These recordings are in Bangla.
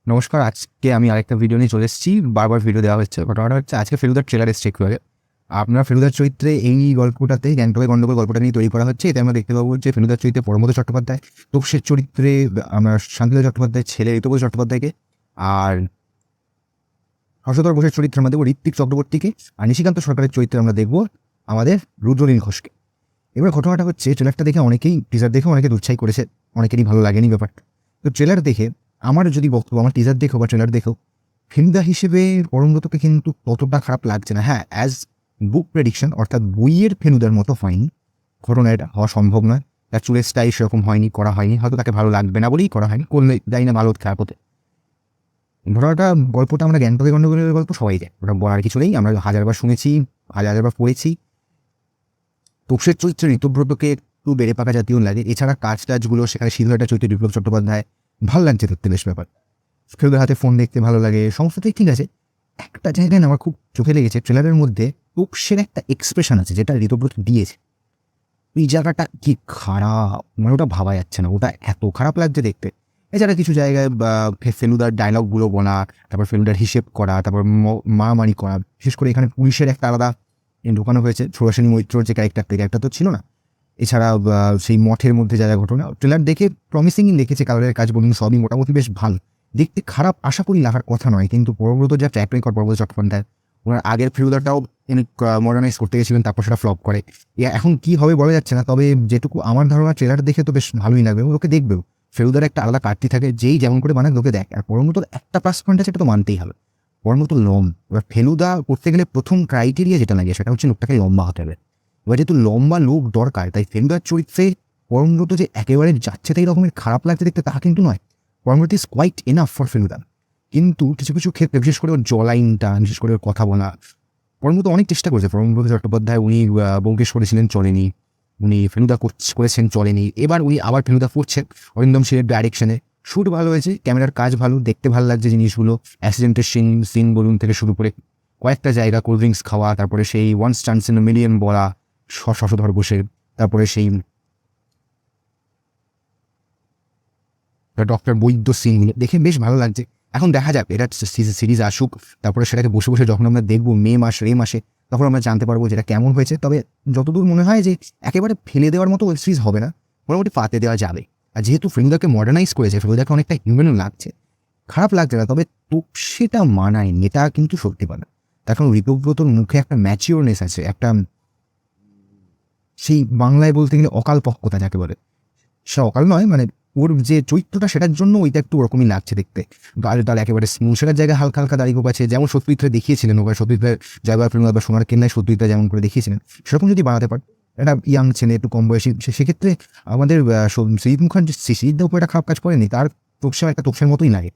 নমস্কার, আজকে আমি আরেকটা ভিডিও নিয়ে চলে এসেছি। বারবার ভিডিও দেওয়া হচ্ছে। ঘটনাটা হচ্ছে আজকে ফেলুদার ট্রেলার এসছে একটু আগে। আপনার ফেলুদার চরিত্রে এই গল্পটাতে গ্যাংটকের গন্ডগোল গল্পটা নিয়ে তৈরি করা হচ্ছে। এতে আমরা দেখতে পাবো যে ফেলুদার চরিত্রে পরমব্রত চট্টোপাধ্যায়, তপসের চরিত্রে আমরা শান্তিলতা চট্টোপাধ্যায়ের ছেলে ঋতুপর্ণ চট্টোপাধ্যায়কে, আর হর্ষধর ঘোষের চরিত্রে আমরা দেখবো ঋত্বিক চক্রবর্তীকে, আর নিশিকান্ত সরকারের চরিত্রে আমরা দেখবো আমাদের রুদ্রনীল ঘোষকে। এবার ঘটনাটা হচ্ছে ট্রেলারটা দেখে অনেকেই, টিজার দেখে অনেকে দুচ্ছাই করেছে, অনেকেরই ভালো লাগেনি ব্যাপারটা। তো ট্রেলার দেখে আমার যদি বক্তব্য, আমার টিজার দেখো বা ট্রেলার দেখো, ফেলুদা হিসেবে পরমব্রতকে কিন্তু ততটা খারাপ লাগছে না। হ্যাঁ, অ্যাজ বুক প্রেডিকশন অর্থাৎ বইয়ের ফেলুদার মতো হয়নি, ঘটনা এটা হওয়া সম্ভব নয়। তার চুলের স্টাইল সেরকম হয়নি, করা হয়নি, হয়তো তাকে ভালো লাগবে না বলেই করা হয়নি, করলে যাই না ভালো খারাপ হতে। ঘটনাটা গল্পটা আমরা জ্ঞানটকে গণ্ডগোলের গল্প সবাই যায়, ওটা বলার কিছু নেই, আমরা হাজারবার শুনেছি, হাজারবার পড়েছি। তপসের চরিত্রে ঋতব্রতকে একটু বেড়ে পাকা জাতীয় লাগে। এছাড়া কাজ টাজগুলো সেখানে সিধুরাটা চরিত্রে বিপ্লব চট্টোপাধ্যায় ভালো লাগছে দেখতে, বেশ ব্যাপার। ফেলুদার হাতে ফোন দেখতে ভালো লাগে, সমস্তটাই ঠিক আছে। একটা জায়গায় না আমার খুব চোখে লেগেছে, ট্রেলারের মধ্যে তপসের একটা এক্সপ্রেশন আছে যেটা ঋতব্রত দিয়েছে। ওই জায়গাটা কি খারাপ, মানে ওটা ভাবা যাচ্ছে না, ওটা এত খারাপ লাগছে দেখতে। এছাড়া কিছু জায়গায় ফেলুদার ডায়লগগুলো বলা, তারপর ফেলুদার হিসেব করা, তারপর মারামারি করা, বিশেষ করে এখানে পুলিশের একটা আলাদা ঢোকানো হয়েছে। সুভাষিনী মৈত্রর যে ক্যারেক্টার তো ছিল না। এছাড়া সেই মঠের মধ্যে যা যা ঘটনা, ট্রেলার দেখে প্রমিসিংই লিখেছে, কালারের কাজ বলুন সবই মোটামুটি বেশ ভালো দেখতে। খারাপ আশা করি লাগার কথা নয়, কিন্তু পরমব্রত যা ট্র্যাক রেকর্ড পরমব্রত চট্টোপাধ্যায়, ওনার আগের ফেলুদাটাও মডার্নাইজ করতে গেছিলেন, তারপর সেটা ফ্লপ করে। এখন কি হবে বলা যাচ্ছে না, তবে যেটুকু আমার ধারণা ট্রেলার দেখে তো বেশ ভালোই লাগবে, লোকে দেখবেও। ফেলুদার একটা আলাদা কাটতি থাকে, যেই যেমন করে বানায় লোকে দেখ। আর পরমব্রতর একটা প্লাস পয়েন্ট আছে, সেটা তো মানতেই হবে, পরমব্রত লম। এবার ফেলুদা করতে গেলে প্রথম ক্রাইটেরিয়া যেটা লাগে সেটা হচ্ছে লোকটাকে লম্বা হতে হবে। এবার যেহেতু লম্বা লোক দরকার, তাই ফেলুদার চরিত্রে পরমব্রত যে একেবারে যাচ্ছে তাই রকমের খারাপ লাগছে দেখতে তা কিন্তু নয়। Parambrata is quite enough for Feluda. কিন্তু কিছু কিছু ক্ষেত্রে, বিশেষ করে ওর জলাইনটা, বিশেষ করে ওর কথা বলা, পরমব্রত অনেক চেষ্টা করেছে। পরমব্রত চট্টোপাধ্যায় উনি ব্যোমকেশ করেছিলেন, চলেনি। উনি ফেলুদা করেছেন, চলেনি। এবার উনি আবার ফেলুদা করছেন অরিন্দম শীলের ডাইরেকশনে। শ্যুট ভালো হয়েছে, ক্যামেরার কাজ ভালো, দেখতে ভালো লাগছে জিনিসগুলো। অ্যাক্সিডেন্টের সিন বলুন থেকে শুরু করে কয়েকটা জায়গা কোল্ড ড্রিঙ্কস খাওয়া, তারপরে সেই ওয়ান্স চান্স ইন মিলিয়ন বলা শশধর বসে, তারপরে সেই ডক্টর বৈদ্য সিনগুলো দেখে বেশ ভালো লাগছে। এখন দেখা যাক এটা সিরিজ আসুক, তারপরে সেটাকে বসে বসে যখন আমরা দেখবো মে মাসে, তখন আমরা জানতে পারবো যেটা কেমন হয়েছে। তবে যতদূর মনে হয় যে একেবারে ফেলে দেওয়ার মতো ওয়েব সিরিজ হবে না, মোটামুটি পাতে দেওয়া যাবে। আর যেহেতু ফেলুদাকে মডার্নাইজ করেছে, ফেলুদাকে অনেকটা হিউম্যানও লাগছে, খারাপ লাগছে না। তবে সেটা মানায়নি, এটা কিন্তু সত্যি কথা। তার কারণ ঋতব্রতর মুখে একটা ম্যাচিওরনেস আছে, একটা সেই বাংলায় বলতে গেলে অকাল পক্কতা যাকে বলে, সে অকাল নয়, মানে ওর যে চরিত্রটা সেটার জন্য ওইটা একটু ওরকমই লাগছে দেখতে। গাল ডাল একেবারে স্মুথ, সেটার জায়গায় হালকা হালকা দাঁড়িয়ে আছে, যেমন সত্যজিৎ রায় দেখিয়েছিলেন। ওবার সত্যজিৎ রায় জয়বার প্রেম বা সোনার কেন্নায় সত্যজিৎ রায় যেমন করে দেখিয়েছিলেন, সেরকম যদি বানাতে পারে একটা ইয়াং ছেলে, একটু কম বয়সী, সেক্ষেত্রে আমাদের সৃজিত মুখার্জি, সৃজিতদের উপর একটা খারাপ কাজ করেনি, তার তোপসা একটা তোপসের মতোই লাগে।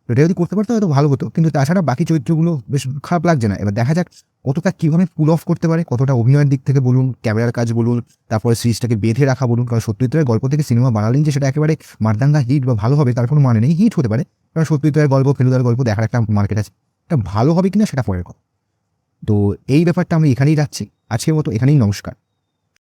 এটা যদি করতে পারতো হয়তো ভালো হতো, কিন্তু তাছাড়া বাকি চরিত্রগুলো বেশ খারাপ লাগছে না। এবার দেখা যাক কতটা কীভাবে পুল অফ করতে পারে, কতটা অভিনয়ের দিক থেকে বলুন, ক্যামেরার কাজ বলুন, তারপরে সিরিজটাকে বেঁধে রাখা বলুন। কারণ সত্যজিৎ রায়ের গল্প থেকে সিনেমা বানালেন যে সেটা একেবারে মারদাঙ্গা হিট বা ভালো হবে তার কোনো মানে নেই। হিট হতে পারে, কারণ সত্যজিৎ রায়ের গল্প, ফেলুদার গল্প দেখার একটা মার্কেট আছে। এটা ভালো হবে কিনা সেটা পরের কথা। তো এই ব্যাপারটা আমি এখানেই রাখছি, আজকের মতো এখানেই, নমস্কার।